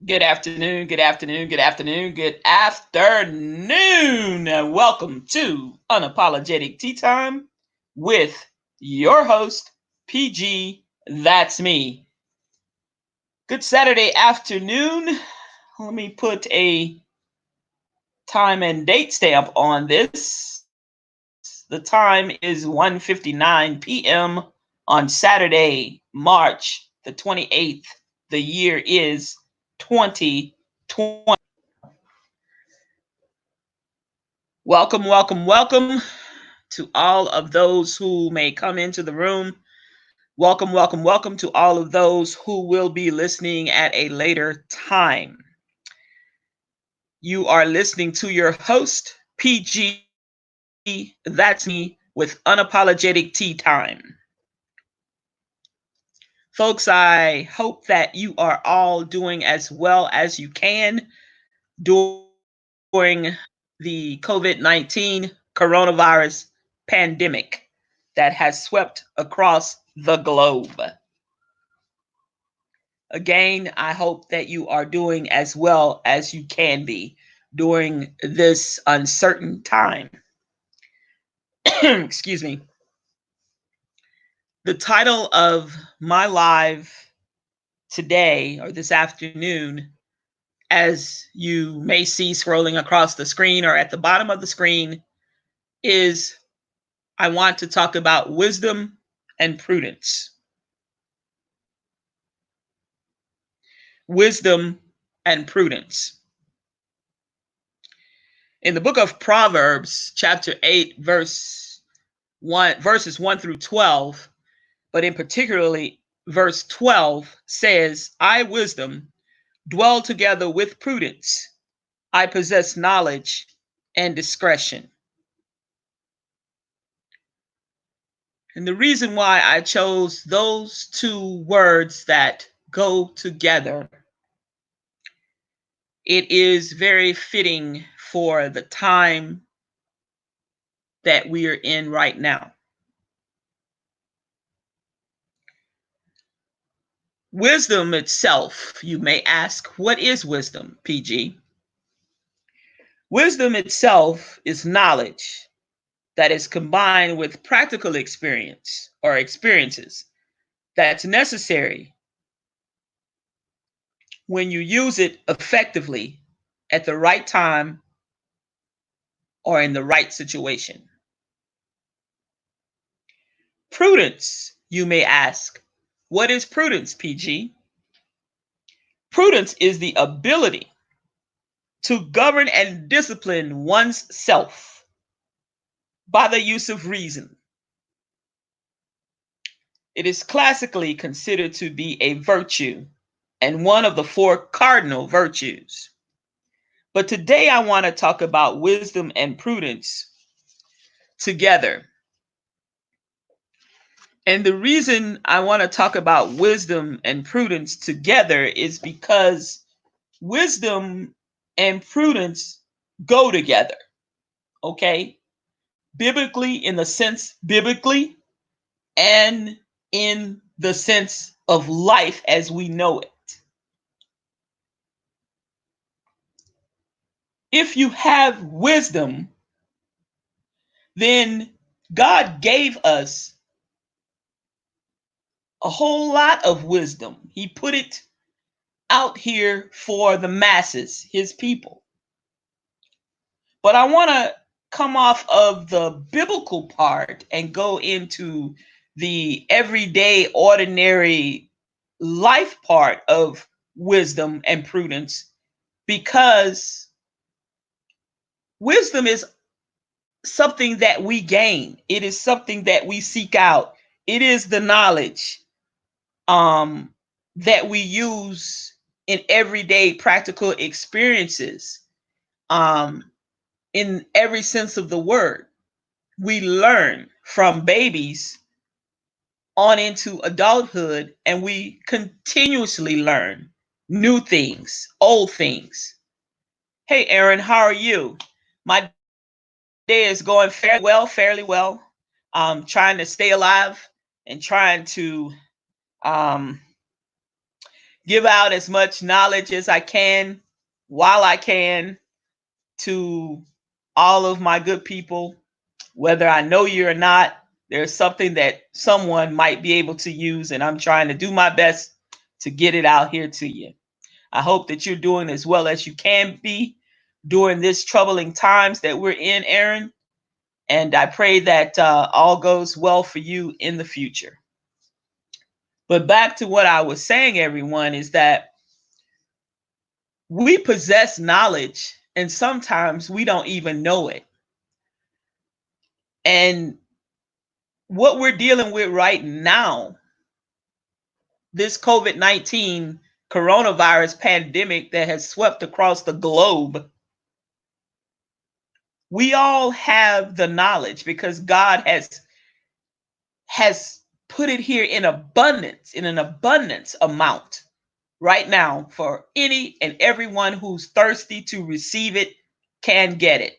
Good afternoon, good afternoon, good afternoon, good afternoon. Welcome to Unapologetic Tea Time with your host, PG. That's me. Good Saturday afternoon. Let me put a time and date stamp on this. The time is 1:59 p.m. on Saturday, March the 28th. The year is 2020. Welcome, welcome, welcome to all of those who may come into the room. Welcome, welcome, welcome to all of those who will be listening at a later time. You are listening to your host, PG. That's me with Unapologetic Tea Time. Folks, I hope that you are all doing as well as you can during the COVID-19 coronavirus pandemic that has swept across the globe. Again, I hope that you are doing as well as you can be during this uncertain time. Excuse me. The title of my live today or this afternoon, as you may see scrolling across the screen or at the bottom of the screen, is I want to talk about wisdom and prudence. Wisdom and prudence. In the book of Proverbs, chapter 8, verses 1 through 12, but in particularly verse 12 says, I, wisdom, dwell together with prudence. I possess knowledge and discretion. And the reason why I chose those two words that go together, it is very fitting for the time that we are in right now. Wisdom itself, you may ask, what is wisdom, PG? Wisdom itself is knowledge that is combined with practical experience or experiences that's necessary when you use it effectively at the right time or in the right situation. Prudence, you may ask, what is prudence, PG? Prudence is the ability to govern and discipline one's self by the use of reason. It is classically considered to be a virtue and one of the four cardinal virtues. But today I want to talk about wisdom and prudence together. And the reason I want to talk about wisdom and prudence together is because wisdom and prudence go together, okay? Biblically, in the sense, biblically, and in the sense of life as we know it. If you have wisdom, then God gave us a whole lot of wisdom. He put it out here for the masses, his people. But I want to come off of the biblical part and go into the everyday, ordinary life part of wisdom and prudence, because wisdom is something that we gain. It is something that we seek out. It is the knowledge that we use in everyday practical experiences, in every sense of the word. We learn from babies on into adulthood, and we continuously learn new things, old things. Hey, Aaron, how are you? My day is going fairly well, fairly well. Trying to stay alive and trying to um, get give out as much knowledge as I can while I can to all of my good people, whether I know you or not. There's something that someone might be able to use, and I'm trying to do my best to get it out here to you. I hope that you're doing as well as you can be during this troubling times that we're in, Aaron. And I pray that all goes well for you in the future. But back to what I was saying, everyone, is that we possess knowledge and sometimes we don't even know it. And what we're dealing with right now, this COVID-19 coronavirus pandemic that has swept across the globe, we all have the knowledge because God has put it here in abundance, in an abundance amount right now for any and everyone who's thirsty to receive it can get it.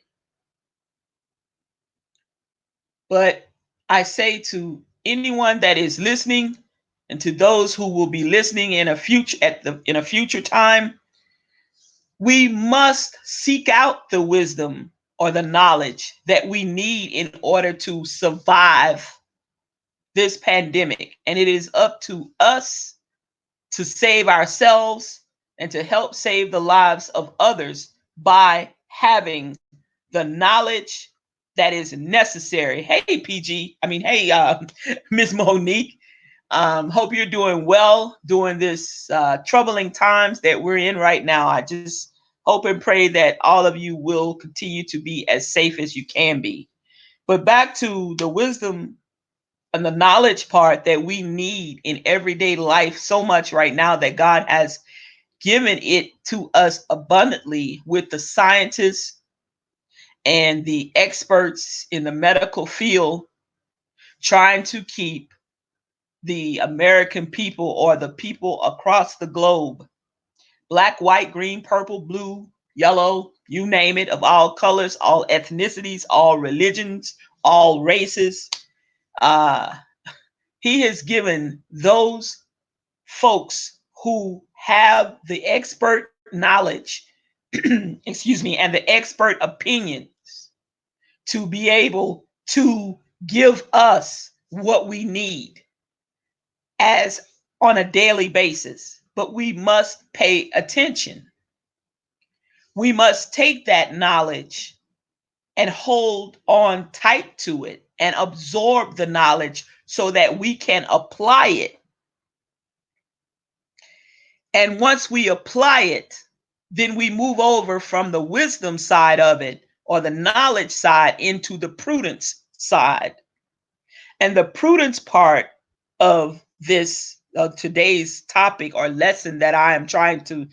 But I say to anyone that is listening and to those who will be listening in a future time, we must seek out the wisdom or the knowledge that we need in order to survive this pandemic. And it is up to us to save ourselves and to help save the lives of others by having the knowledge that is necessary. Hey, PG. I mean, hey, Miss Monique. Hope you're doing well during this troubling times that we're in right now. I just hope and pray that all of you will continue to be as safe as you can be. But back to the wisdom and the knowledge part that we need in everyday life so much right now that God has given it to us abundantly with the scientists and the experts in the medical field trying to keep the American people or the people across the globe, black, white, green, purple, blue, yellow, you name it, of all colors, all ethnicities, all religions, all races. He has given those folks who have the expert knowledge, excuse me, and the expert opinions to be able to give us what we need as on a daily basis. But we must pay attention. We must take that knowledge and hold on tight to it and absorb the knowledge so that we can apply it. And once we apply it, then we move over from the wisdom side of it or the knowledge side into the prudence side. And the prudence part of this today's topic or lesson that I am trying to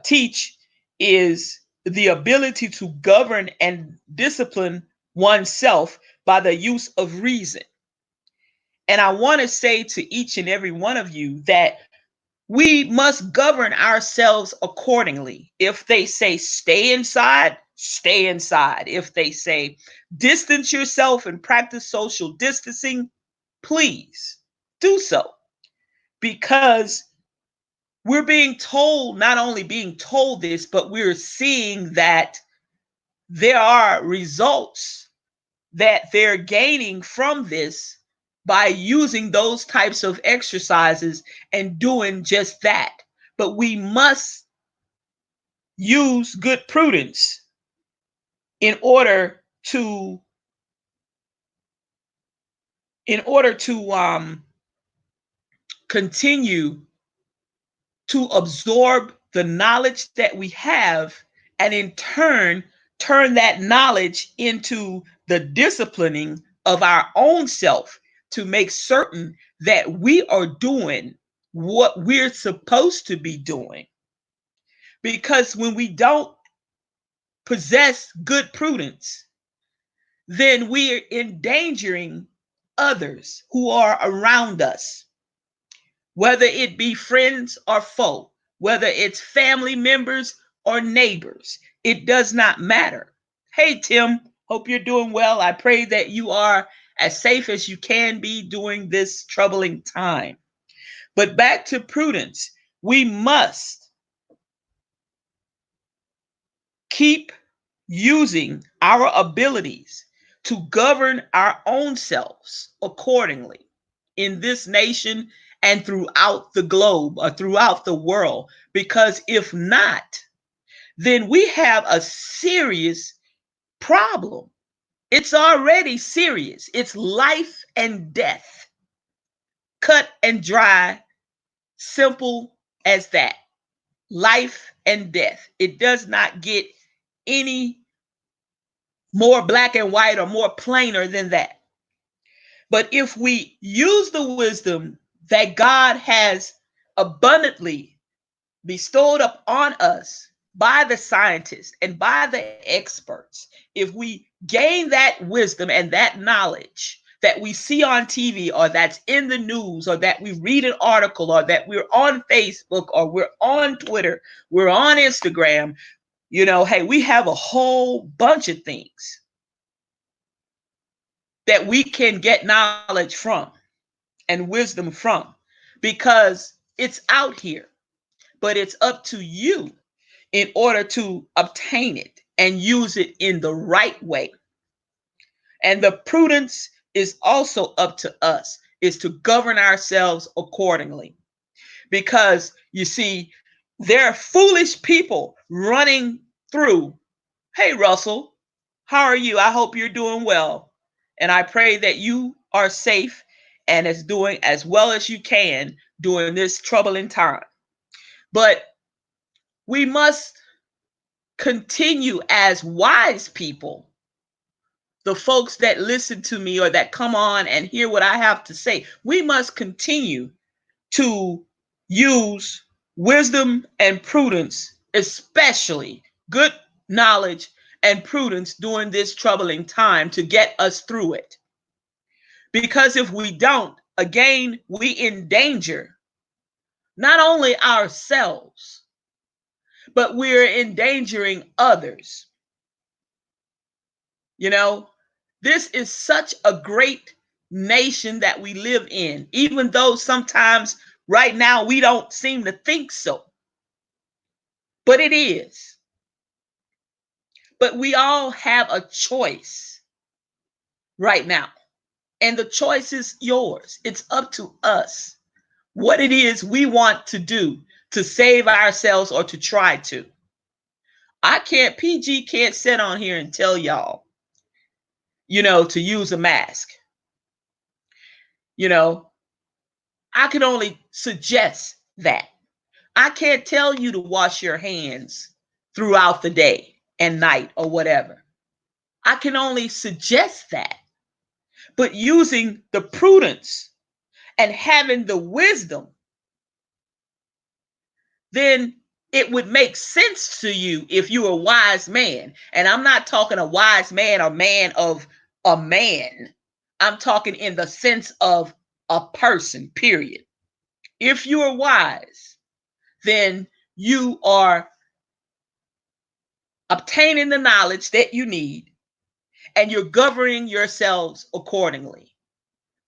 teach is the ability to govern and discipline oneself by the use of reason. And I want to say to each and every one of you that we must govern ourselves accordingly. If they say stay inside, stay inside. If they say distance yourself and practice social distancing, please do so. Because we're being told, not only being told this, but we're seeing that there are results that they're gaining from this by using those types of exercises and doing just that. But we must use good prudence in order to continue to absorb the knowledge that we have, and in turn that knowledge into the disciplining of our own self to make certain that we are doing what we're supposed to be doing. Because when we don't possess good prudence, then we are endangering others who are around us, whether it be friends or foe, whether it's family members or neighbors. It does not matter. Hey, Tim, hope you're doing well. I pray that you are as safe as you can be during this troubling time. But back to prudence. We must keep using our abilities to govern our own selves accordingly in this nation and throughout the globe or throughout the world. Because if not, then we have a serious problem. It's already serious. It's life and death. Cut and dry, simple as that. Life and death. It does not get any more black and white or more plainer than that. But if we use the wisdom that God has abundantly bestowed upon us by the scientists and by the experts, if we gain that wisdom and that knowledge that we see on TV or that's in the news or that we read an article or that we're on Facebook or we're on Twitter, we're on Instagram, hey, we have a whole bunch of things that we can get knowledge from and wisdom from because it's out here. But it's up to you in order to obtain it and use it in the right way. And the prudence is also up to us, is to govern ourselves accordingly. Because you see, there are foolish people running through. Hey, Russell, how are you? I hope you're doing well. And I pray that you are safe and is doing as well as you can during this troubling time. But we must continue as wise people, the folks that listen to me or that come on and hear what I have to say. We must continue to use wisdom and prudence, especially good knowledge and prudence during this troubling time to get us through it. Because if we don't, again, we endanger not only ourselves, but we're endangering others. This is such a great nation that we live in, even though sometimes right now we don't seem to think so. But it is. But we all have a choice right now. And the choice is yours. It's up to us what it is we want to do to save ourselves or to try to. PG can't sit on here and tell y'all, to use a mask. I can only suggest that. I can't tell you to wash your hands throughout the day and night or whatever. I can only suggest that. But using the prudence and having the wisdom, then it would make sense to you if you're a wise man. And I'm not talking a wise man or man of a man. I'm talking in the sense of a person, period. If you are wise, then you are obtaining the knowledge that you need and you're governing yourselves accordingly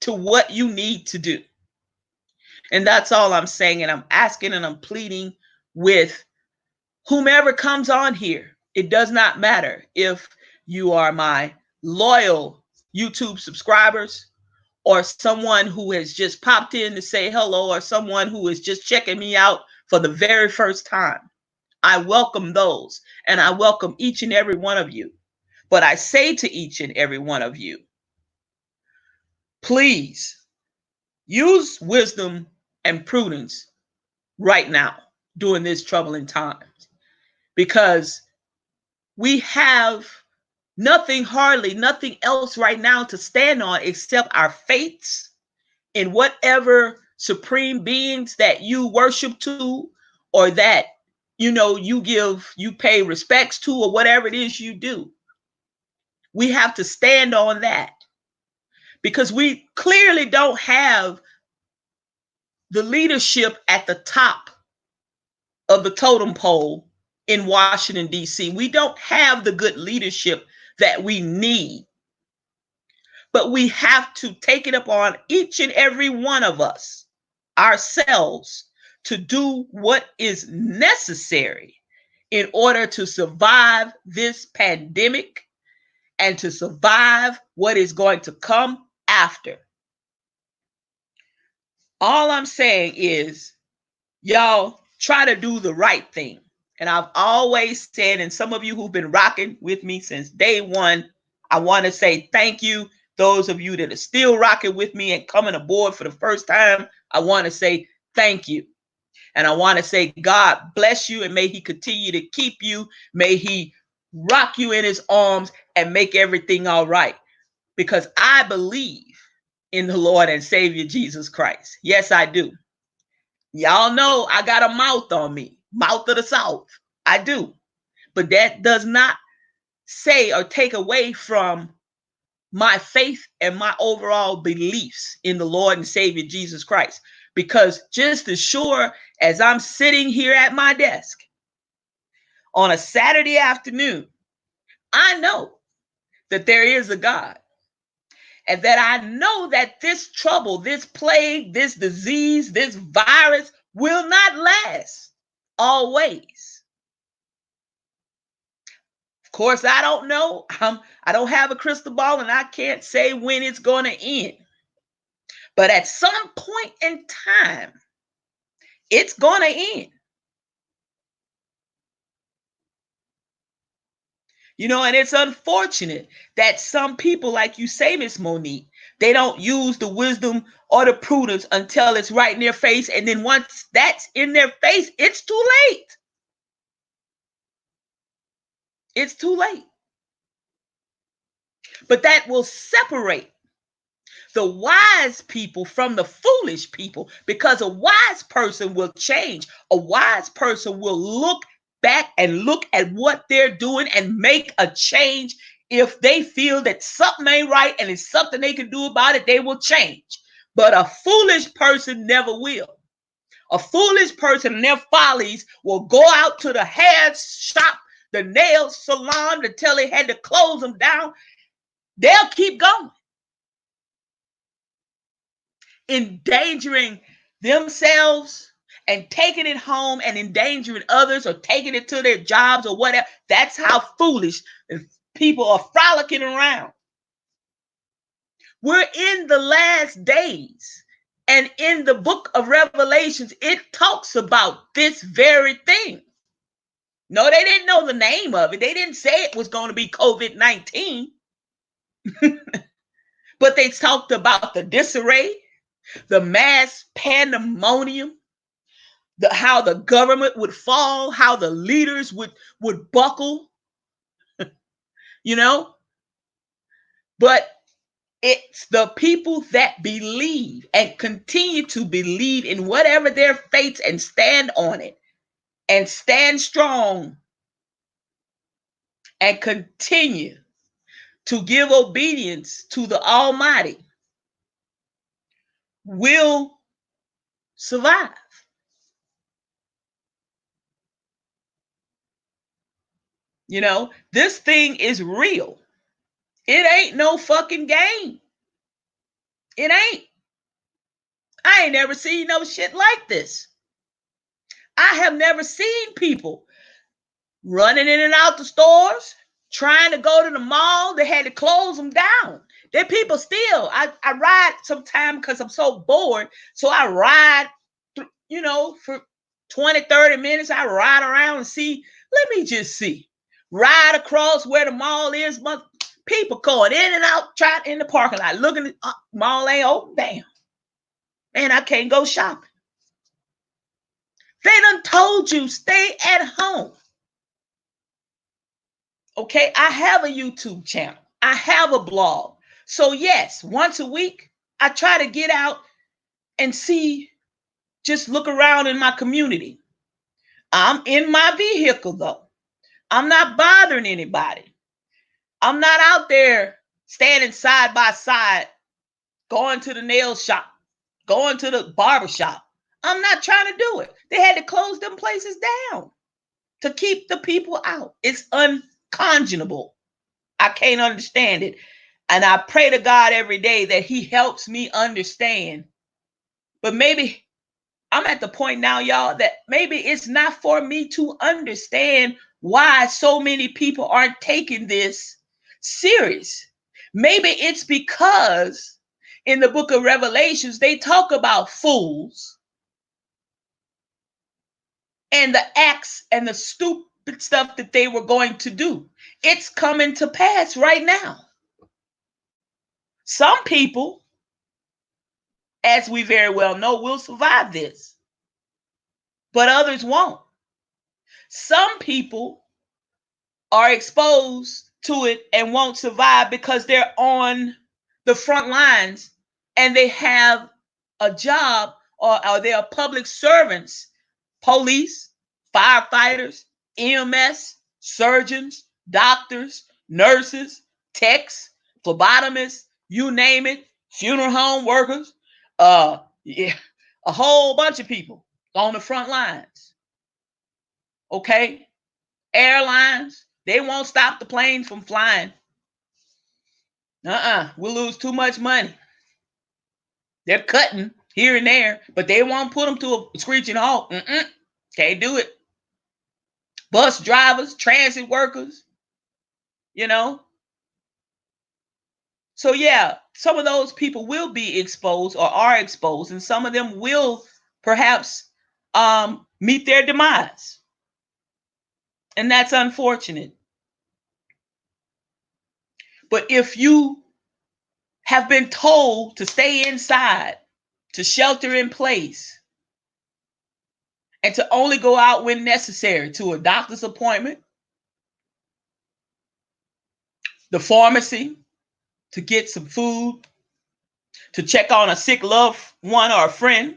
to what you need to do. And that's all I'm saying. And I'm asking and I'm pleading with whomever comes on here. It does not matter if you are my loyal YouTube subscribers or someone who has just popped in to say hello or someone who is just checking me out for the very first time. I welcome those and I welcome each and every one of you. But I say to each and every one of you, please use wisdom and prudence right now during this troubling times, because we have hardly nothing else right now to stand on except our faiths in whatever supreme beings that you worship to or that you pay respects to or whatever it is you do. We have to stand on that because we clearly don't have the leadership at the top of the totem pole in Washington, D.C. We don't have the good leadership that we need. But we have to take it upon each and every one of us, ourselves, to do what is necessary in order to survive this pandemic and to survive what is going to come after. All I'm saying is, y'all try to do the right thing. And I've always said, and some of you who've been rocking with me since day one, I want to say thank you. Those of you that are still rocking with me and coming aboard for the first time, I want to say thank you. And I want to say God bless you and may he continue to keep you. May he rock you in his arms and make everything all right. Because I believe in the Lord and Savior Jesus Christ. Yes, I do. Y'all know I got a mouth on me, mouth of the South. I do. But that does not say or take away from my faith and my overall beliefs in the Lord and Savior Jesus Christ. Because just as sure as I'm sitting here at my desk on a Saturday afternoon, I know that there is a God. And that I know that this trouble, this plague, this disease, this virus will not last always. Of course, I don't know. I don't have a crystal ball and I can't say when it's going to end. But at some point in time, it's going to end. You know, and it's unfortunate that some people, like you say, Miss Monique, they don't use the wisdom or the prudence until it's right in their face. And then once that's in their face, it's too late. It's too late. But that will separate the wise people from the foolish people, because a wise person will change. A wise person will look back and look at what they're doing and make a change. If they feel that something ain't right and it's something they can do about it, they will change. But a foolish person never will. A foolish person and their follies will go out to the hair shop, the nail salon, until they had to close them down. They'll keep going, endangering themselves and taking it home and endangering others or taking it to their jobs or whatever. That's how foolish people are frolicking around. We're in the last days. And in the book of Revelations, it talks about this very thing. No, they didn't know the name of it. They didn't say it was going to be COVID-19. But they talked about the disarray, the mass pandemonium, how the government would fall, how the leaders would buckle, you know. But it's the people that believe and continue to believe in whatever their faiths and stand on it and stand strong and continue to give obedience to the Almighty will survive. You know, this thing is real. It ain't no fucking game. It ain't. I ain't never seen no shit like this. I have never seen people running in and out the stores, trying to go to the mall. They had to close them down. There people still, I ride sometime because I'm so bored. So I ride, you know, for 20, 30 minutes. I ride around and see, let me just see. Ride across where the mall is. People going in and out, trying in the parking lot, looking at mall ain't open. Damn. Man, I can't go shopping. They done told you stay at home. Okay, I have a YouTube channel. I have a blog. So yes, once a week, I try to get out and see, just look around in my community. I'm in my vehicle though. I'm not bothering anybody. I'm not out there standing side by side, going to the nail shop, going to the barber shop. I'm not trying to do it. They had to close them places down to keep the people out. It's unconscionable. I can't understand it. And I pray to God every day that he helps me understand. But maybe I'm at the point now, y'all, that maybe it's not for me to understand why so many people aren't taking this serious. Maybe it's because in the book of Revelations, they talk about fools and the acts and the stupid stuff that they were going to do. It's coming to pass right now. Some people, as we very well know, will survive this, but others won't. Some people are exposed to it and won't survive because they're on the front lines and they have a job, or they are public servants, police, firefighters, EMS, surgeons, doctors, nurses, techs, phlebotomists, you name it, funeral home workers, yeah, a whole bunch of people on the front lines. Okay? Airlines, they won't stop the planes from flying. We'll lose too much money. They're cutting here and there, but they won't put them to a screeching halt. Can't do it. Bus drivers, transit workers, you know. So yeah, some of those people will be exposed or are exposed, and some of them will perhaps meet their demise. And that's unfortunate. But if you have been told to stay inside, to shelter in place, and to only go out when necessary to a doctor's appointment, the pharmacy, to get some food, to check on a sick loved one or a friend.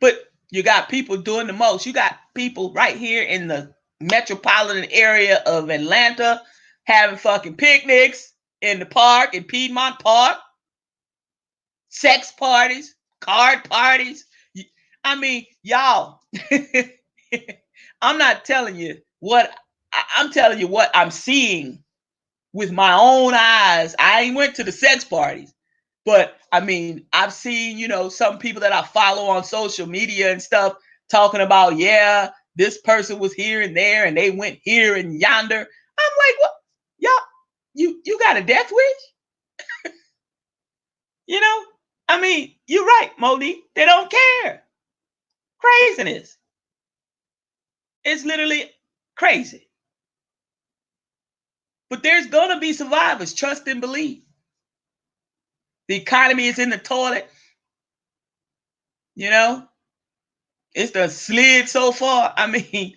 But you got people doing the most. You got people right here in the metropolitan area of Atlanta having fucking picnics in the park, in Piedmont Park, sex parties, card parties. I mean, y'all, I'm not telling you what, I'm telling you what I'm seeing with my own eyes. I ain't went to the sex parties, but I mean, I've seen, some people that I follow on social media and stuff talking about, yeah, this person was here and there and they went here and yonder. I'm like, what? Y'all, you got a death wish? I mean, you're right, Monique. They don't care. Craziness. It's literally crazy. But there's going to be survivors. Trust and believe. The economy is in the toilet. It's the slid so far. I mean,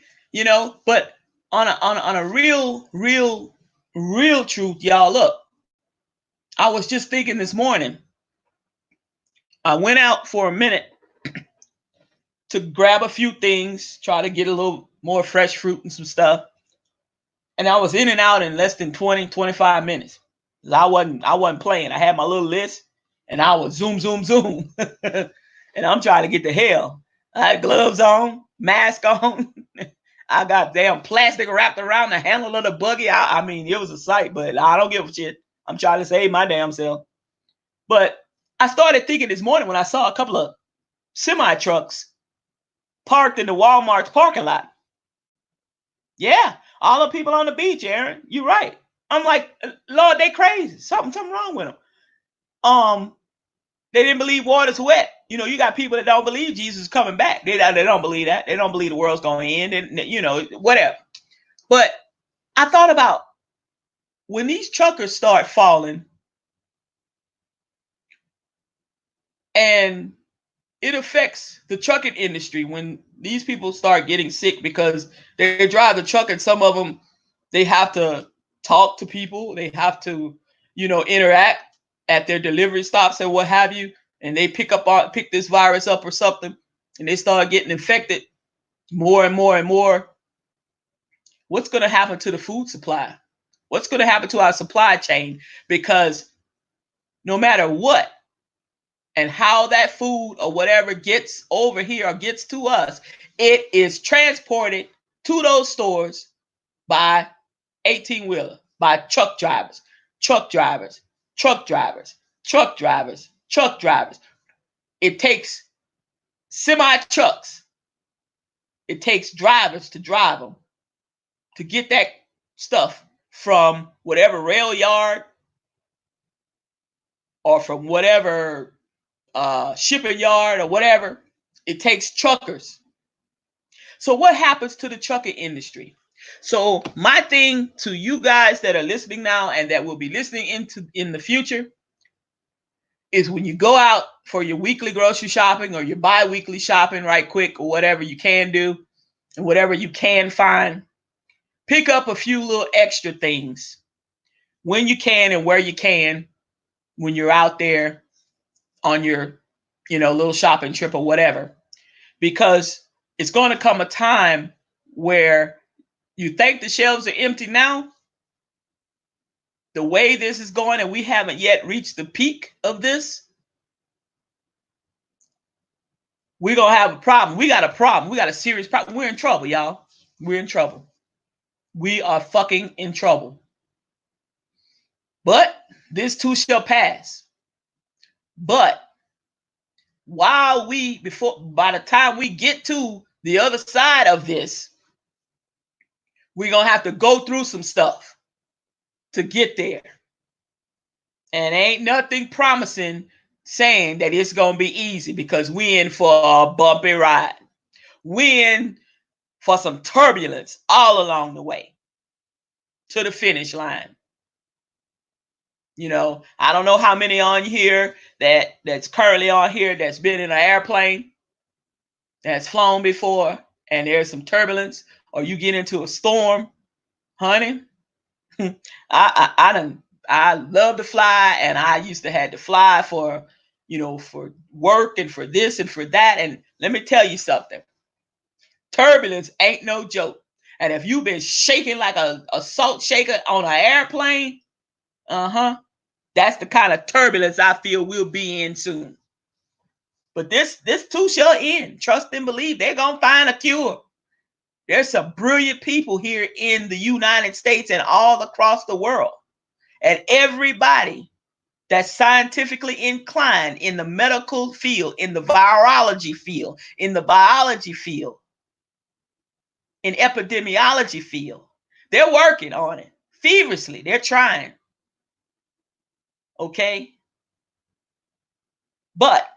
but on a real truth, y'all, look, I was just thinking this morning. I went out for a minute to grab a few things, try to get a little more fresh fruit and some stuff. And I was in and out in less than 20, 25 minutes. I wasn't playing. I had my little list and I was zoom. And I'm trying to get to hell. I had gloves on, mask on. I got damn plastic wrapped around the handle of the buggy. I mean, it was a sight, but I don't give a shit. I'm trying to save my damn self. But I started thinking this morning when I saw a couple of semi trucks parked in the Walmart's parking lot. Yeah, all the people on the beach, Aaron. You're right. I'm like, Lord, they crazy. Something wrong with them. They didn't believe water's wet. You got people that don't believe Jesus is coming back. They don't believe that. They don't believe the world's going to end, and whatever. But I thought about when these truckers start falling, and it affects the trucking industry when these people start getting sick because they drive the truck, and some of them, they have to talk to people. They have to, interact at their delivery stops and what have you. And they pick this virus up or something, and they start getting infected more and more and more. What's going to happen to the food supply? What's going to happen to our supply chain? Because no matter what and how that food or whatever gets over here or gets to us, it is transported to those stores by 18-wheeler, by truck drivers. It takes semi trucks. It takes drivers to drive them to get that stuff from whatever rail yard or from whatever shipping yard or whatever. It takes truckers. So what happens to the trucking industry? So my thing to you guys that are listening now and that will be listening in the future is when you go out for your weekly grocery shopping or your bi-weekly shopping right quick or whatever you can do and whatever you can find, pick up a few little extra things when you can and where you can when you're out there on your, little shopping trip or whatever, because it's going to come a time where you think the shelves are empty now. The way this is going, and we haven't yet reached the peak of this, we're going to have a problem. We got a problem. We got a serious problem. We're in trouble, y'all. We're in trouble. We are fucking in trouble. But this too shall pass. But by the time we get to the other side of this, we're going to have to go through some stuff to get there. And ain't nothing promising saying that it's going to be easy, because we in for a bumpy ride. We in for some turbulence all along the way to the finish line. I don't know how many on here that's currently on here that's been in an airplane, that's flown before, and there's some turbulence, or you get into a storm, honey. I love to fly, and I used to have to fly for work and for this and for that. And let me tell you something. Turbulence ain't no joke. And if you've been shaking like a salt shaker on an airplane, that's the kind of turbulence I feel we'll be in soon. But this too shall end. Trust and believe. They're going to find a cure. There's some brilliant people here in the United States and all across the world. And everybody that's scientifically inclined in the medical field, in the virology field, in the biology field, in epidemiology field, they're working on it feverishly. They're trying. Okay? But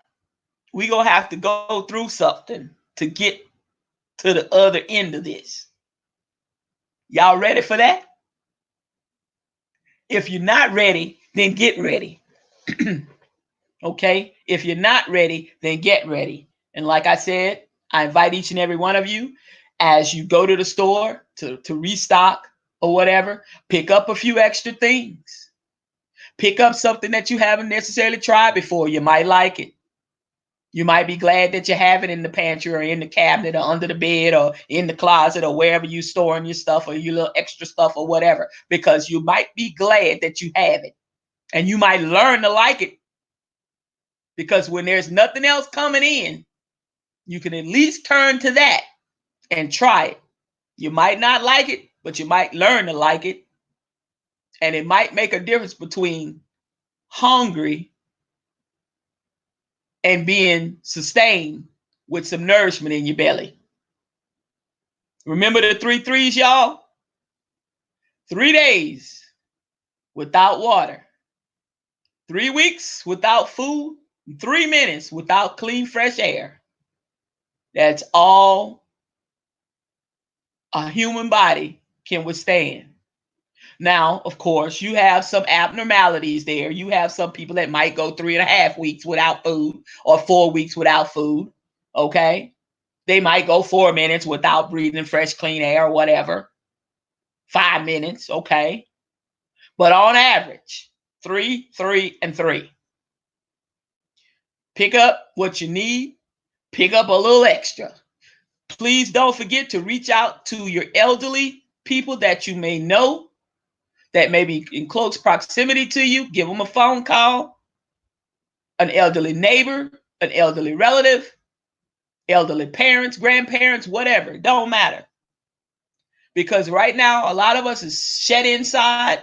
we're going to have to go through something to get to the other end of this. Y'all ready for that? If you're not ready, then get ready. Okay? If you're not ready, then get ready. And like I said, I invite each and every one of you, as you go to the store to restock or whatever, pick up a few extra things. Pick up something that you haven't necessarily tried before. You might like it. You might be glad that you have it in the pantry or in the cabinet or under the bed or in the closet or wherever you storing your stuff or your little extra stuff or whatever, because you might be glad that you have it, and you might learn to like it, because when there's nothing else coming in, you can at least turn to that and try it. You might not like it, but you might learn to like it, and it might make a difference between hungry and being sustained with some nourishment in your belly. Remember the 3 3s, y'all? 3 days without water, 3 weeks without food, 3 minutes without clean, fresh air. That's all a human body can withstand. Now, of course, you have some abnormalities there. You have some people that might go 3.5 weeks without food or 4 weeks without food. Okay. They might go 4 minutes without breathing fresh, clean air or whatever. 5 minutes. Okay. But on average, 3, 3, and 3. Pick up what you need. Pick up a little extra. Please don't forget to reach out to your elderly people that you may know, that may be in close proximity to you. Give them a phone call. An elderly neighbor, an elderly relative, elderly parents, grandparents, whatever. It don't matter. Because right now, a lot of us is shut inside.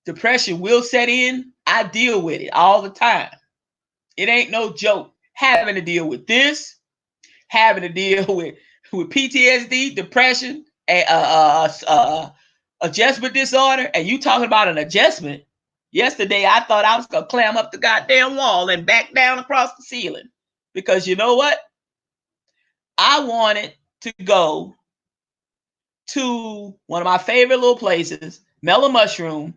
Depression will set in. I deal with it all the time. It ain't no joke. Having to deal with this, having to deal with PTSD, depression, and adjustment disorder, and you talking about an adjustment. Yesterday, I thought I was gonna climb up the goddamn wall and back down across the ceiling, because you know what? I wanted to go to one of my favorite little places, Mellow Mushroom,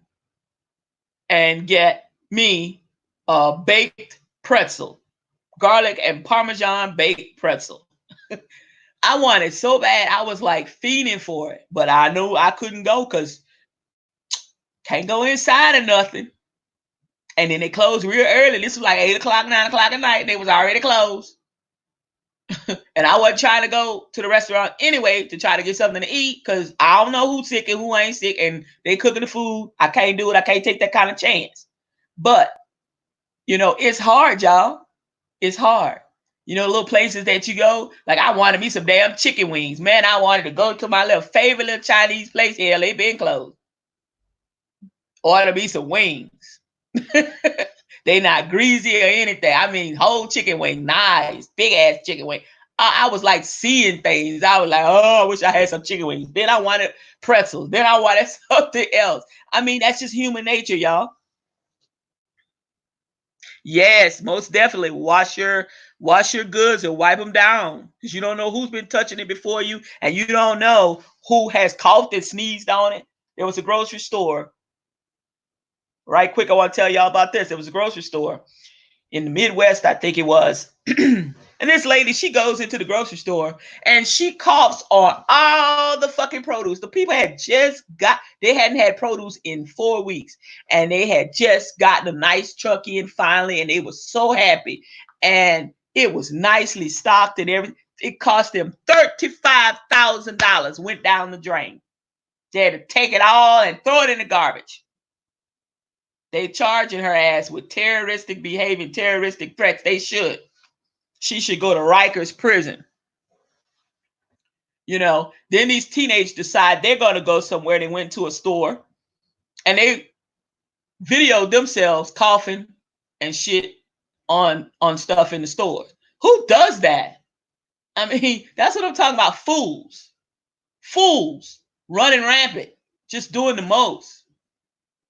and get me a baked pretzel, garlic and Parmesan baked pretzel. I wanted so bad. I was like fiending for it, but I knew I couldn't go because can't go inside or nothing. And then they closed real early. This was like 8 o'clock, 9 o'clock at night. They was already closed. And I wasn't trying to go to the restaurant anyway to try to get something to eat, because I don't know who's sick and who ain't sick, and they cooking the food. I can't do it. I can't take that kind of chance. But, it's hard, y'all. It's hard. Little places that you go, like I wanted me some damn chicken wings. Man, I wanted to go to my little favorite little Chinese place. Hell, they been closed. Order me some wings. They not greasy or anything. I mean, whole chicken wing, nice, big ass chicken wing. I was like seeing things. I was like, oh, I wish I had some chicken wings. Then I wanted pretzels. Then I wanted something else. I mean, that's just human nature, y'all. Yes, most definitely. Wash your goods and wipe them down, because you don't know who's been touching it before you, and you don't know who has coughed and sneezed on it. There was a grocery store. Right quick, I want to tell y'all about this. There was a grocery store in the Midwest, I think it was. And this lady, she goes into the grocery store and she coughs on all the fucking produce. The people they hadn't had produce in 4 weeks, and they had just gotten a nice truck in finally, and they were so happy. And it was nicely stocked and everything. It cost them $35,000, went down the drain. They had to take it all and throw it in the garbage. They charging her ass with terroristic behavior, terroristic threats. They should. She should go to Rikers prison. Then these teenagers decide they're going to go somewhere. They went to a store and they videoed themselves coughing and shit on stuff in the store. Who does that? I mean, that's what I'm talking about. Fools running rampant, just doing the most.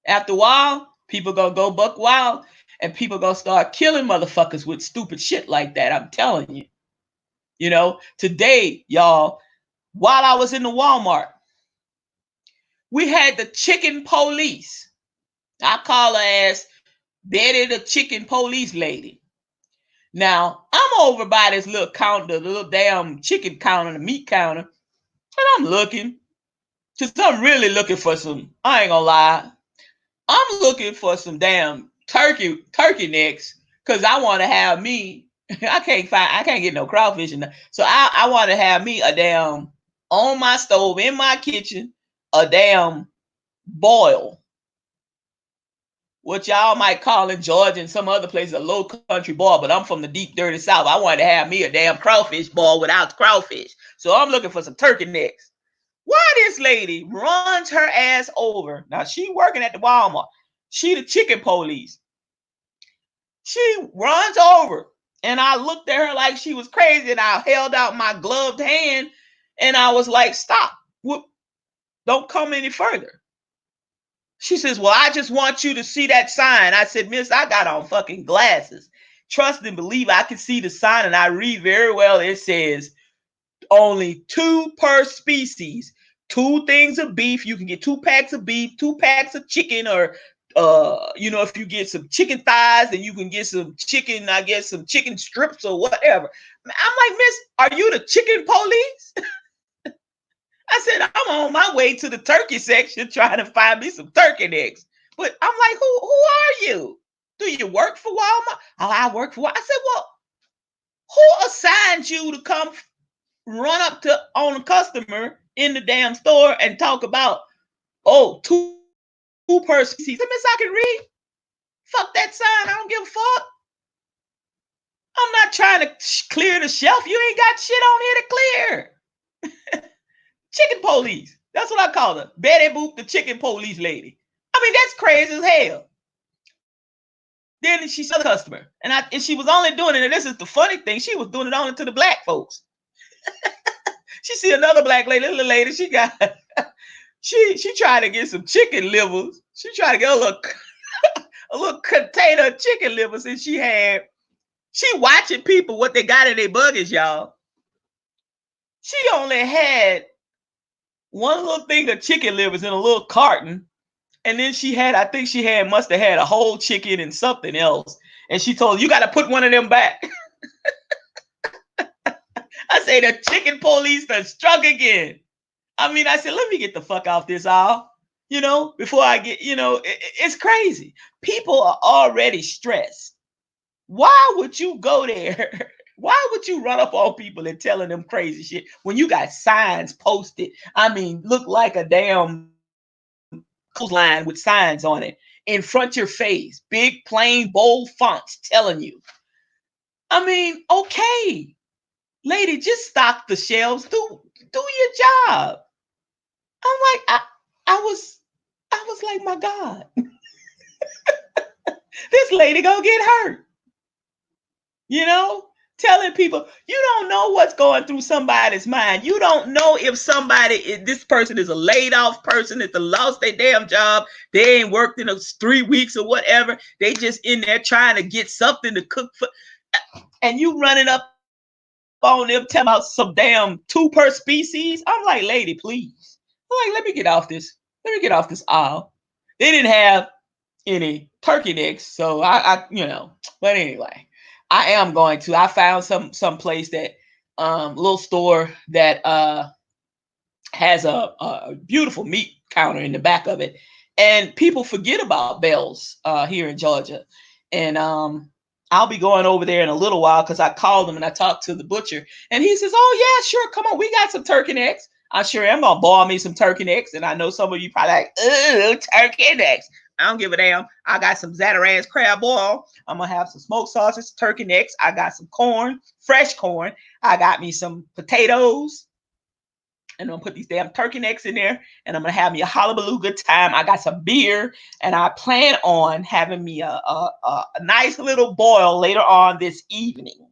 After a while, people gonna go buck wild, and people gonna start killing motherfuckers with stupid shit like that. I'm telling you. Today, y'all, while I was in the Walmart, we had the chicken police. I call her ass Betty the chicken police lady. Now, I'm over by this little counter, the little damn chicken counter, the meat counter, and I'm looking, because I'm really looking for some, I ain't gonna lie, I'm looking for some damn turkey necks, because I want to have me, I can't get no crawfish. So I want to have me a damn, on my stove, in my kitchen, a damn boil. What y'all might call in Georgia and some other places a low country boil, but I'm from the deep, dirty South. I wanted to have me a damn crawfish boil without the crawfish. So I'm looking for some turkey necks. Why this lady runs her ass over? Now, she working at the Walmart. She the chicken police. She runs over, and I looked at her like she was crazy, and I held out my gloved hand, and I was like, stop. Don't come any further. She says, well, I just want you to see that sign. I said, miss, I got on fucking glasses. Trust and believe I can see the sign, and I read very well. It says only 2 per species. 2 things of beef. You can get 2 packs of beef, 2 packs of chicken, or if you get some chicken thighs, then you can get some chicken, I guess some chicken strips or whatever. I'm like, miss, are you the chicken police? I said, I'm on my way to the turkey section trying to find me some turkey necks. But I'm like, who are you? Do you work for Walmart? Oh, I work for Walmart. I said, well, who assigned you to come run up on a customer in the damn store and talk about, two per species? Miss, I can read. Fuck that sign. I don't give a fuck. I'm not trying to clear the shelf. You ain't got shit on here to clear. Chicken police. That's what I call her. Betty Boop, the chicken police lady. I mean, that's crazy as hell. Then she saw the customer, and she was only doing it. And this is the funny thing: she was doing it only to the black folks. She see another black lady, little lady. She got she tried to get some chicken livers. She tried to get a little container of chicken livers, and she watching people what they got in their buggies, y'all. She only had one little thing of chicken livers in a little carton. And then I think must have had a whole chicken and something else. And she told, you got to put one of them back. I say, the chicken police done struck again. I mean, I said, let me get the fuck off this aisle, before I get, it's crazy. People are already stressed. Why would you go there? Why would you run up on people and telling them crazy shit when you got signs posted? I mean, look like a damn line with signs on it in front of your face, big, plain, bold fonts telling you. I mean, okay, lady, just stock the shelves. Do your job. I'm like, I was like, my God, this lady gonna get hurt. Telling people, you don't know what's going through somebody's mind. You don't know if this person is a laid off person, that they lost their damn job. They ain't worked in 3 weeks or whatever. They just in there trying to get something to cook for. And you running up on them telling about some damn 2 per species. I'm like, lady, please. I'm like, let me get off this aisle. They didn't have any turkey necks, so I but anyway. I found some place that little store that has a beautiful meat counter in the back of it. And people forget about Bell's here in Georgia. And I'll be going over there in a little while because I called him and I talked to the butcher. And he says, oh, yeah, sure. Come on. We got some turkey necks. I sure am going to boil me some turkey necks. And I know some of you probably like, ooh, turkey necks. I don't give a damn. I got some Zatarain's crab boil. I'm going to have some smoked sausage, turkey necks. I got some corn, fresh corn. I got me some potatoes. And I'm going to put these damn turkey necks in there. And I'm going to have me a hullabaloo good time. I got some beer. And I plan on having me a nice little boil later on this evening.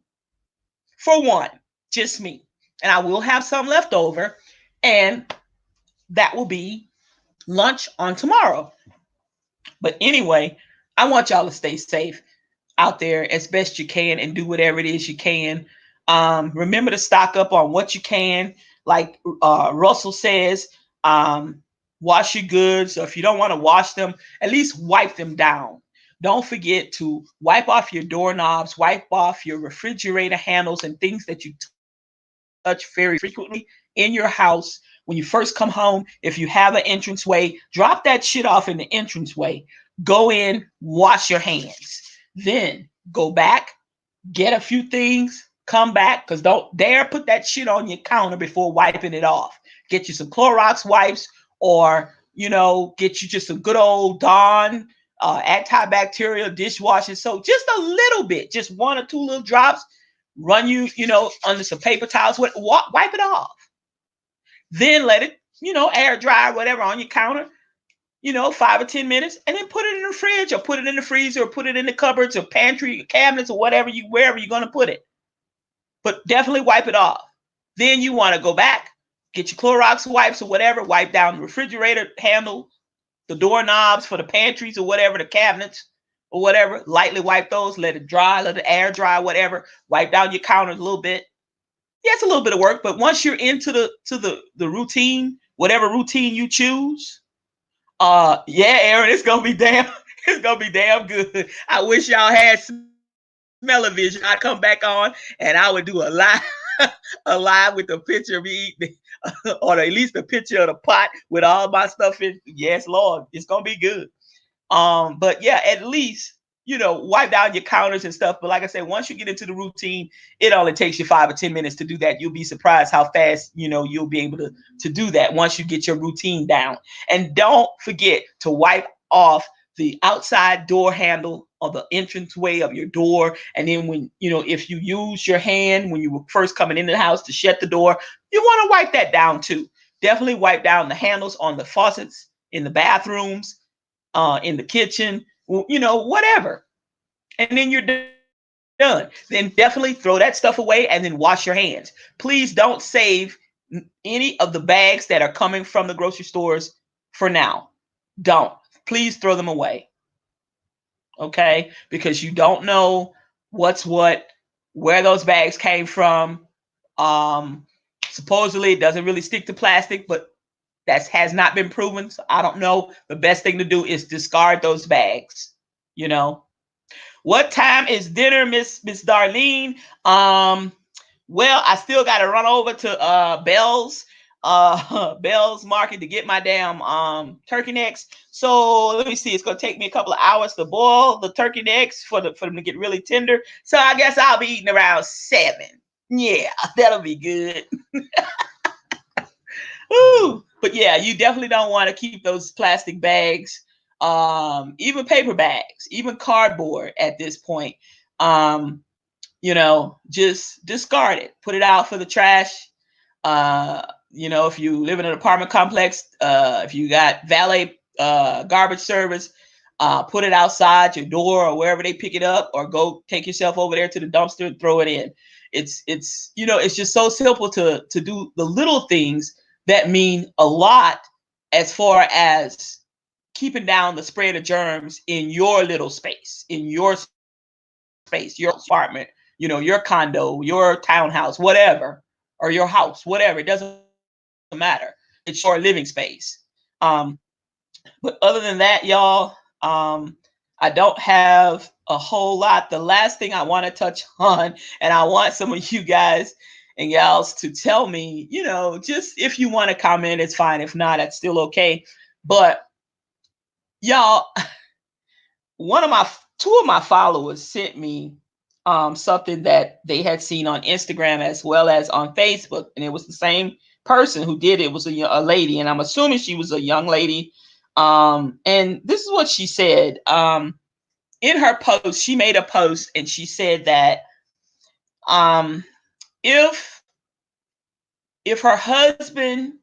For one, just me. And I will have some left over. And that will be lunch on tomorrow. But anyway, I want y'all to stay safe out there as best you can and do whatever it is you can. Remember to stock up on what you can. Like Russell says, wash your goods. So if you don't want to wash them, at least wipe them down. Don't forget to wipe off your doorknobs, wipe off your refrigerator handles and things that you touch very frequently in your house. When you first come home, if you have an entranceway, drop that shit off in the entranceway. Go in, wash your hands. Then go back, get a few things, come back, because don't dare put that shit on your counter before wiping it off. Get you some Clorox wipes, or, get you just some good old Dawn antibacterial dishwashing soap. Just a little bit, just 1 or 2 little drops. Run you, under some paper towels, wipe it off. Then let it, air dry, whatever, on your counter, 5 or 10 minutes, and then put it in the fridge or put it in the freezer or put it in the cupboards or pantry, cabinets, or wherever you're going to put it. But definitely wipe it off. Then you want to go back, get your Clorox wipes or whatever, wipe down the refrigerator handle, the doorknobs for the pantries or whatever, the cabinets or whatever, lightly wipe those, let it dry, let it air dry, whatever, wipe down your counters a little bit. Yeah, it's a little bit of work, but once you're into the routine, whatever routine you choose, yeah, Aaron, it's gonna be damn good. I wish y'all had smell-o-vision. I'd come back on and I would do a live with the picture of me eating, or at least the picture of the pot with all my stuff in. Yes, Lord, it's gonna be good. But yeah, at least wipe down your counters and stuff. But like I said, once you get into the routine, it only takes you 5 or 10 minutes to do that. You'll be surprised how fast, you'll be able to do that once you get your routine down. And don't forget to wipe off the outside door handle or the entranceway of your door. And then when, if you use your hand when you were first coming into the house to shut the door, you want to wipe that down too. Definitely wipe down the handles on the faucets in the bathrooms, in the kitchen, whatever. and then you're done. Then definitely throw that stuff away and then wash your hands. Please don't save any of the bags that are coming from the grocery stores for now. Don't. Please throw them away. Okay? Because you don't know what's what, where those bags came from. Supposedly it doesn't really stick to plastic, but that has not been proven. So I don't know. The best thing to do is discard those bags. You know. What time is dinner, Miss Darlene? Well, I still got to run over to Bell's Market to get my damn turkey necks. So let me see. It's gonna take me a couple of hours to boil the turkey necks for them to get really tender. So I guess I'll be eating around 7. Yeah, that'll be good. Ooh. But yeah, you definitely don't want to keep those plastic bags, even paper bags, even cardboard at this point. Just discard it, put it out for the trash. If you live in an apartment complex, if you got valet garbage service, put it outside your door or wherever they pick it up, or go take yourself over there to the dumpster and throw it in. It's just so simple to do the little things that mean a lot as far as keeping down the spread of germs in your little space, in your space, your apartment, your condo, your townhouse, whatever, or your house, whatever. It doesn't matter. It's your living space. But other than that, y'all, I don't have a whole lot. The last thing I want to touch on, and I want some of you guys and gals to tell me, just if you want to comment, it's fine. If not, that's still okay. But y'all, two of my followers sent me something that they had seen on Instagram as well as on Facebook, and it was the same person who did it. It was a lady, and I'm assuming she was a young lady. And this is what she said. In her post, she made a post, and she said that if her husband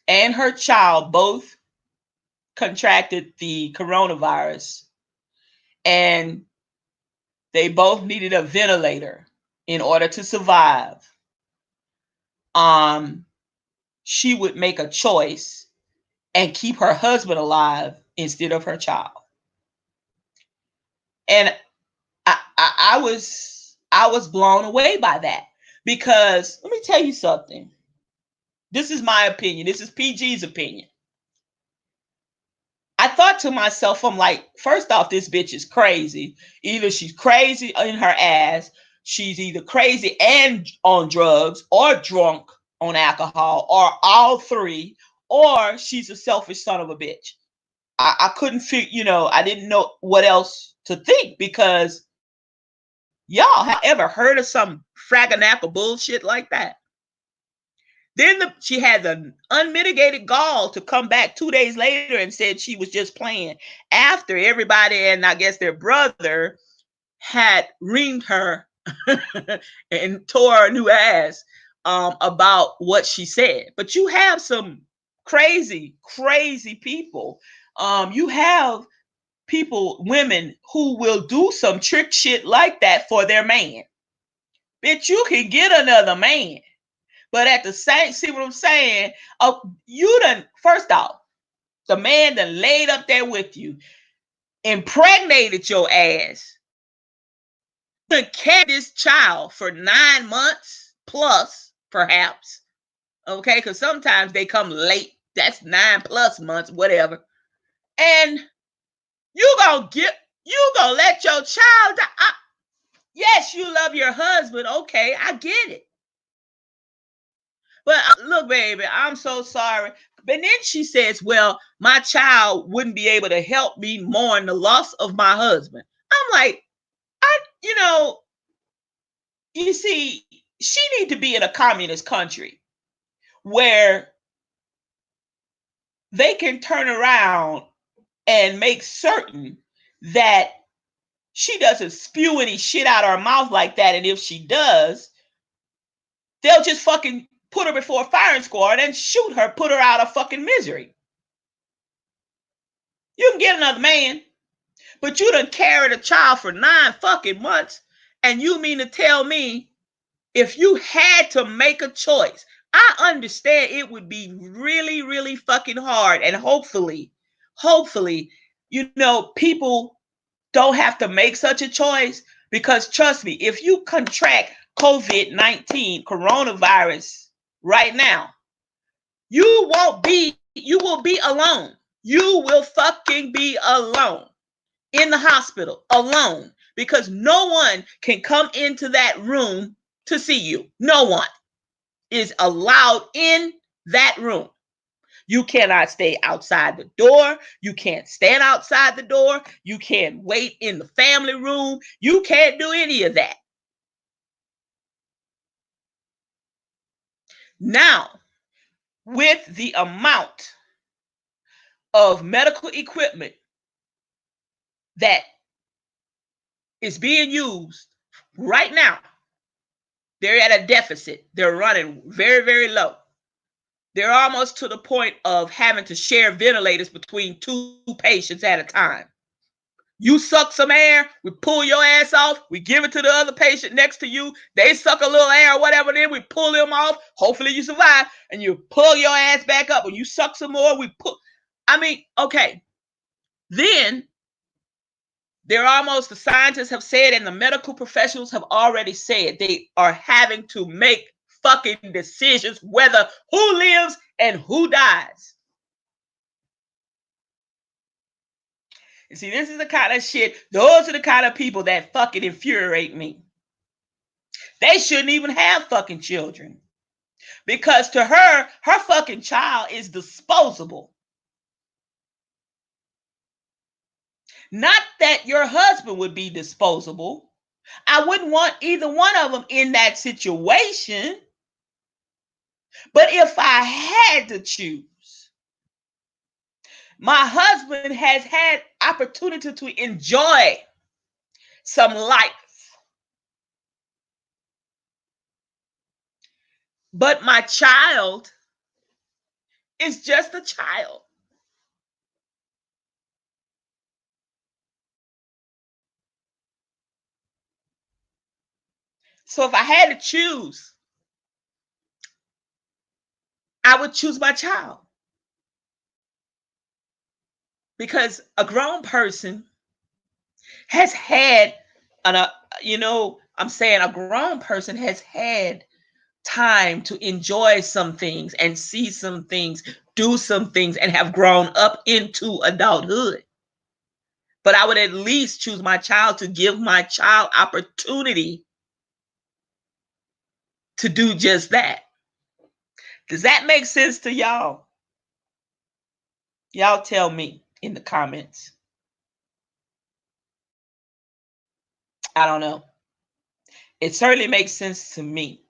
and her child both contracted the coronavirus and they both needed a ventilator in order to survive, she would make a choice and keep her husband alive instead of her child. And I was blown away by that, because let me tell you something. This is my opinion. This is PG's opinion. I thought to myself, I'm like, first off, this bitch is crazy. Either she's crazy in her ass, she's either crazy and on drugs, or drunk on alcohol, or all three, or she's a selfish son of a bitch. I couldn't figure, I didn't know what else to think, because y'all have ever heard of some fraganaple bullshit like that? Then she had the unmitigated gall to come back 2 days later and said she was just playing, after everybody and I guess their brother had reamed her and tore her new ass about what she said. But you have some crazy, crazy people. You have people, women, who will do some trick shit like that for their man. Bitch, you can get another man. But at the same, see what I'm saying? You done, first off, the man done laid up there with you, impregnated your ass, done carried this child for 9 months plus, perhaps. Okay, because sometimes they come late. That's 9+ months, whatever. And you gonna let your child die. Yes, you love your husband. Okay, I get it. But look, baby, I'm so sorry. But then she says, well, my child wouldn't be able to help me mourn the loss of my husband. I'm like, you see, she need to be in a communist country where they can turn around and make certain that she doesn't spew any shit out her mouth like that. And if she does, they'll just fucking put her before a firing squad and shoot her, put her out of fucking misery. You can get another man, But you done carried a child for 9 fucking months, and you mean to tell me if you had to make a choice, I understand it would be really, really fucking hard. And hopefully, people don't have to make such a choice, because trust me, if you contract COVID-19, coronavirus right now, you will be alone. You will fucking be alone in the hospital, alone, because no one can come into that room to see you. No one is allowed in that room. You cannot stay outside the door. You can't stand outside the door. You can't wait in the family room. You can't do any of that. Now, with the amount of medical equipment that is being used right now, they're at a deficit. They're running very, very low. They're almost to the point of having to share ventilators between 2 patients at a time. You suck some air, we pull your ass off, we give it to the other patient next to you, they suck a little air or whatever, then we pull them off, hopefully you survive, and you pull your ass back up, and you suck some more, we pull. I mean, okay. Then, the scientists have said, and the medical professionals have already said, they are having to make fucking decisions whether who lives and who dies. You see, this is the kind of shit, those are the kind of people that fucking infuriate me. They shouldn't even have fucking children, because to her fucking child is disposable. Not that your husband would be disposable. I wouldn't want either one of them in that situation. But if I had to choose, my husband has had opportunity to enjoy some life. But my child is just a child. So if I had to choose, I would choose my child. Because a grown person has had, I'm saying a grown person has had time to enjoy some things and see some things, do some things, and have grown up into adulthood. But I would at least choose my child to give my child opportunity to do just that. Does that make sense to y'all? Y'all tell me in the comments. I don't know. It certainly makes sense to me.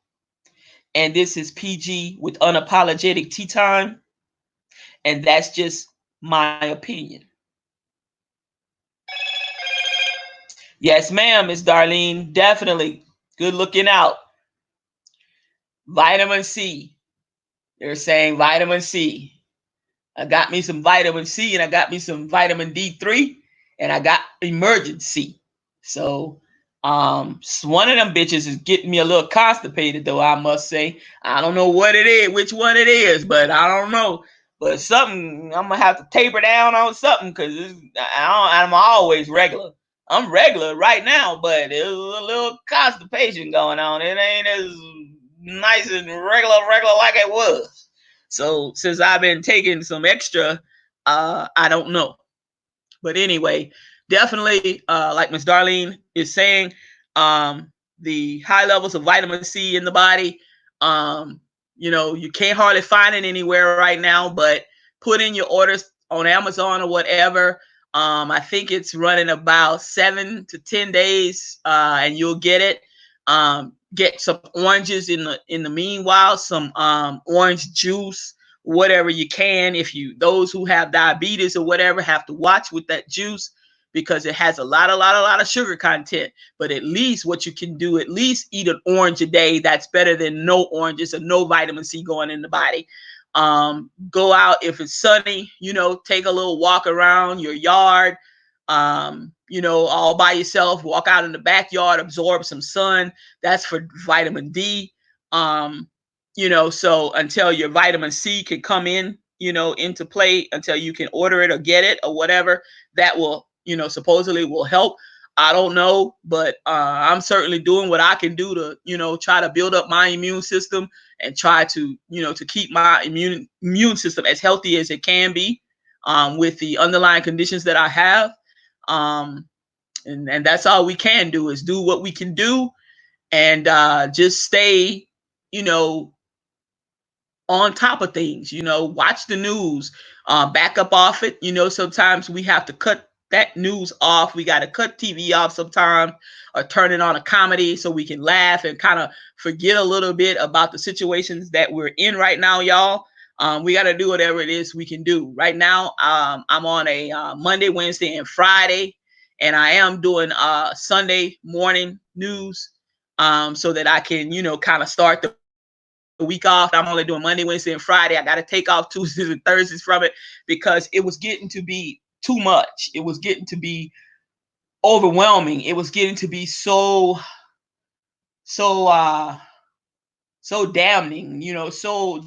And this is PG with unapologetic tea time. And that's just my opinion. Yes, ma'am, Miss Darlene. Definitely. Good looking out. Vitamin C. They're saying vitamin C. I got me some vitamin C, and I got me some vitamin D3, and I got emergency. So one of them bitches is getting me a little constipated, though, I must say. I don't know what it is, which one it is, but I don't know. But something, I'm going to have to taper down on something, because I'm always regular. I'm regular right now, but there's a little constipation going on. It ain't as nice and regular like it was. So since I've been taking some extra, I don't know. But anyway, definitely, like Miss Darlene is saying, the high levels of vitamin C in the body, you can't hardly find it anywhere right now, but put in your orders on Amazon or whatever. I think it's running about 7 to 10 days, and you'll get it. Get some oranges in the meanwhile, some orange juice, whatever you can. Those who have diabetes or whatever have to watch with that juice, because it has a lot of sugar content. But at least what you can do, at least eat an orange a day. That's better than no oranges or no vitamin C going in the body. Go out if it's sunny, take a little walk around your yard. all by yourself, walk out in the backyard, absorb some sun. That's for vitamin D. Um, so until your vitamin C can come in, into play, until you can order it or get it or whatever, that will, supposedly will help. I don't know, but I'm certainly doing what I can do to, try to build up my immune system and try to, to keep my immune system as healthy as it can be, with the underlying conditions that I have. Um, and that's all we can do, is do what we can do, and just stay, you know, on top of things, watch the news, back up off it. Sometimes we have to cut that news off. We got to cut TV off sometimes, or turn it on a comedy so we can laugh and kind of forget a little bit about the situations that we're in right now, y'all. We got to do whatever it is we can do. Right now, I'm on a Monday, Wednesday, and Friday, and I am doing Sunday morning news, so that I can, kind of start the week off. I'm only doing Monday, Wednesday, and Friday. I got to take off Tuesdays and Thursdays from it because it was getting to be too much. It was getting to be overwhelming. It was getting to be so so damning, so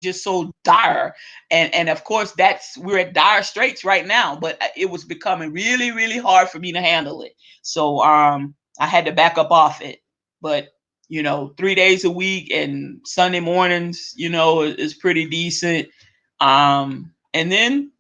just so dire. And of course, that's we're at dire straits right now, but it was becoming really, really hard for me to handle it. So I had to back up off it. But 3 days a week and Sunday mornings, is pretty decent. And then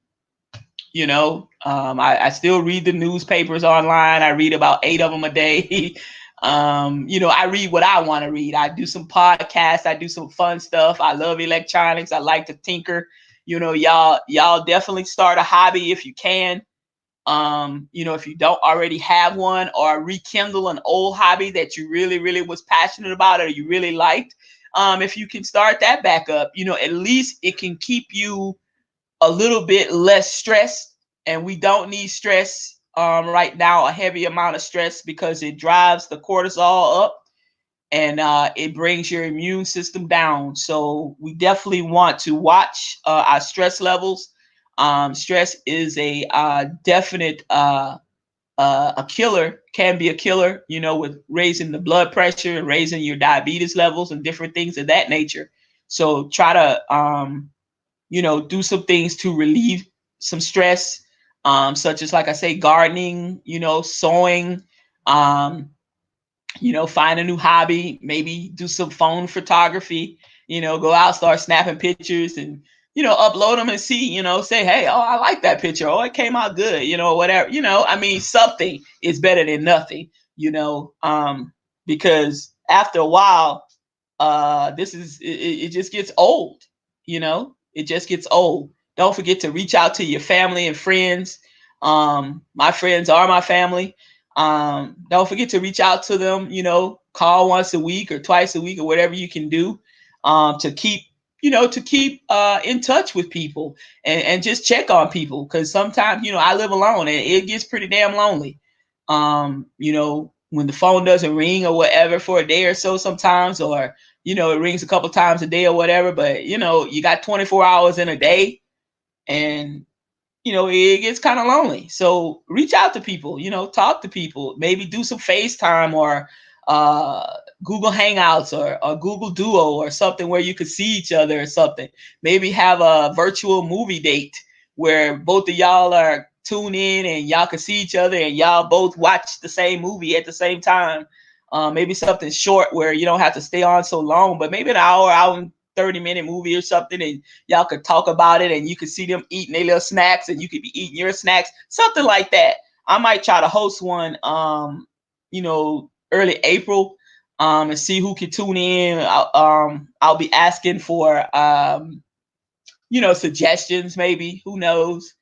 I still read the newspapers online. I read about 8 of them a day. I read what I want to read. I do some podcasts. I do some fun stuff. I love electronics. I like to tinker. Y'all definitely start a hobby if you can. If you don't already have one, or rekindle an old hobby that you really, really was passionate about or you really liked. If you can start that back up, at least it can keep you a little bit less stressed. And we don't need stress right now, a heavy amount of stress, because it drives the cortisol up, and it brings your immune system down. So we definitely want to watch our stress levels. Stress is a definite a killer, can be a killer, with raising the blood pressure and raising your diabetes levels and different things of that nature. So try to do some things to relieve some stress, such as, like I say, gardening, sewing, find a new hobby, maybe do some phone photography, go out, start snapping pictures, and, upload them and see, say, hey, oh, I like that picture. Oh, it came out good, whatever, I mean, something is better than nothing, because after a while, it just gets old, it just gets old. Don't forget to reach out to your family and friends. My friends are my family. Don't forget to reach out to them, call once a week or twice a week or whatever you can do, to keep, in touch with people, and just check on people. Cause sometimes, I live alone and it gets pretty damn lonely. When the phone doesn't ring or whatever for a day or so sometimes, or, it rings a couple times a day or whatever, but you got 24 hours in a day, and it gets kind of lonely. So reach out to people, talk to people, maybe do some FaceTime, or Google Hangouts, or Google Duo, or something where you could see each other, or something. Maybe have a virtual movie date where both of y'all are tuned in and y'all can see each other and y'all both watch the same movie at the same time. Maybe something short where you don't have to stay on so long, but maybe an hour and 30-minute movie or something, and y'all could talk about it, and you could see them eating their little snacks and you could be eating your snacks, something like that. I might try to host one, early April, and see who can tune in. I'll be asking for, suggestions, maybe, who knows.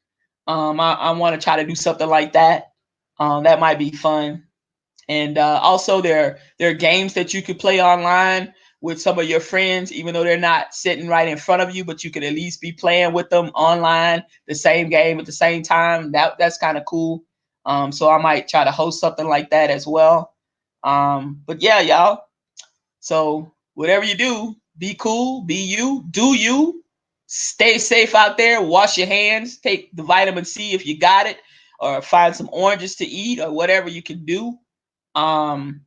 I want to try to do something like that. That might be fun. And also, there are games that you could play online with some of your friends, even though they're not sitting right in front of you, but you could at least be playing with them online, the same game at the same time. That's kind of cool. So I might try to host something like that as well. But yeah, y'all. So whatever you do, be cool, be you, do you. Stay safe out there. Wash your hands. Take the vitamin C if you got it. or find some oranges to eat or whatever you can do. Um,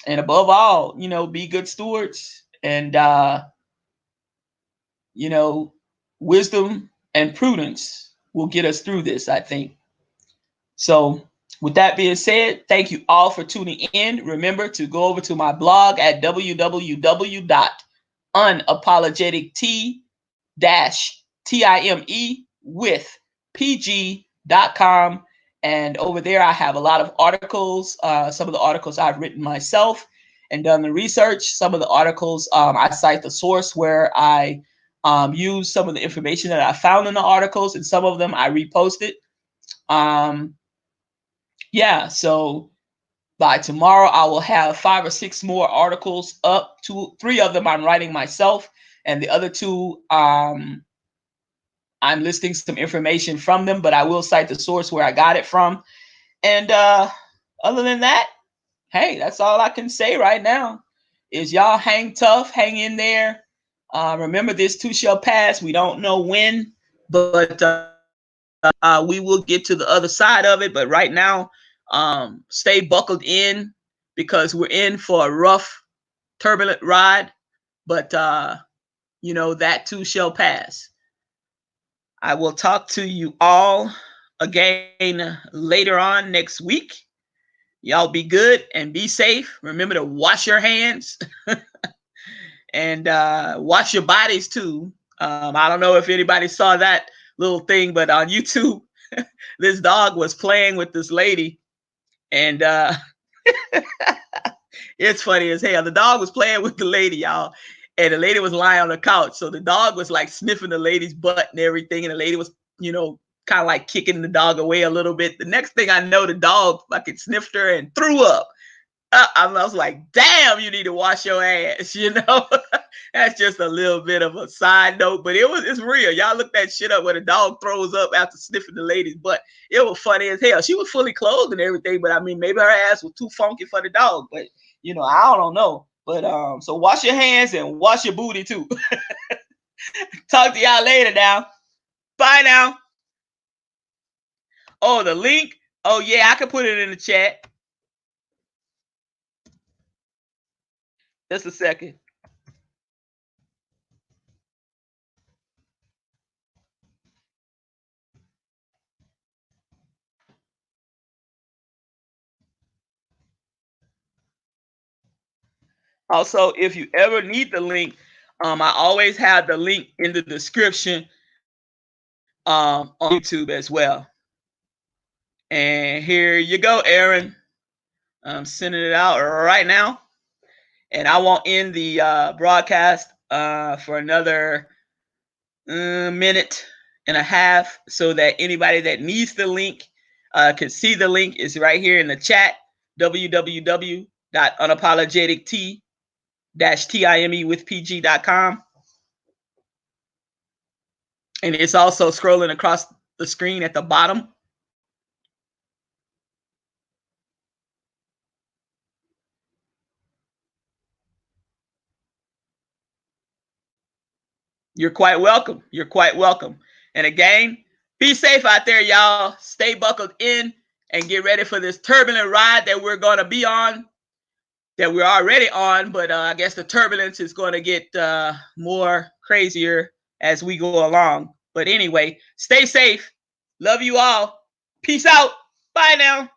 and above all, be good stewards, and you know, wisdom and prudence will get us through this, I think. So, with that being said, thank you all for tuning in. Remember to go over to my blog at www.unapologetic-time with pg.com. And over there, I have a lot of articles. Some of the articles I've written myself and done the research. Some of the articles, I cite the source where I use some of the information that I found in the articles, and some of them I reposted. Yeah, so by tomorrow I will have 5 or 6 more articles up. 3 of them I'm writing myself, and the other 2 I'm listing some information from them, but I will cite the source where I got it from. And other than that, hey, that's all I can say right now is y'all hang tough, hang in there. Remember, this too shall pass. We don't know when, but we will get to the other side of it. But right now, stay buckled in, because we're in for a rough, turbulent ride. But that too shall pass. I will talk to you all again later on next week. Y'all be good and be safe. Remember to wash your hands and wash your bodies too. I don't know if anybody saw that little thing, but on YouTube, this dog was playing with this lady, and it's funny as hell. The dog was playing with the lady, y'all, and the lady was lying on the couch. So the dog was like sniffing the lady's butt and everything, and the lady was, kind of like kicking the dog away a little bit. The next thing I know, the dog fucking sniffed her and threw up. I was like, damn, you need to wash your ass, That's just a little bit of a side note, but it's real. Y'all look that shit up where the dog throws up after sniffing the lady's butt. It was funny as hell. She was fully clothed and everything, but I mean, maybe her ass was too funky for the dog, but I don't know. But so wash your hands and wash your booty too. Talk to y'all later now. Bye now. Oh, the link. Oh yeah, I can put it in the chat. Just a second. Also, if you ever need the link, I always have the link in the description on YouTube as well. And here you go, Aaron. I'm sending it out right now. And I won't end the broadcast for another minute and a half, so that anybody that needs the link can see the link. Is right here in the chat, www.unapologetic-time with pg.com. And it's also scrolling across the screen at the bottom. You're quite welcome. You're quite welcome. And again, be safe out there, y'all. Stay buckled in and get ready for this turbulent ride that we're going to be on, that we're already on. But I guess the turbulence is going to get more crazier as we go along. But anyway, stay safe. Love you all. Peace out. Bye now.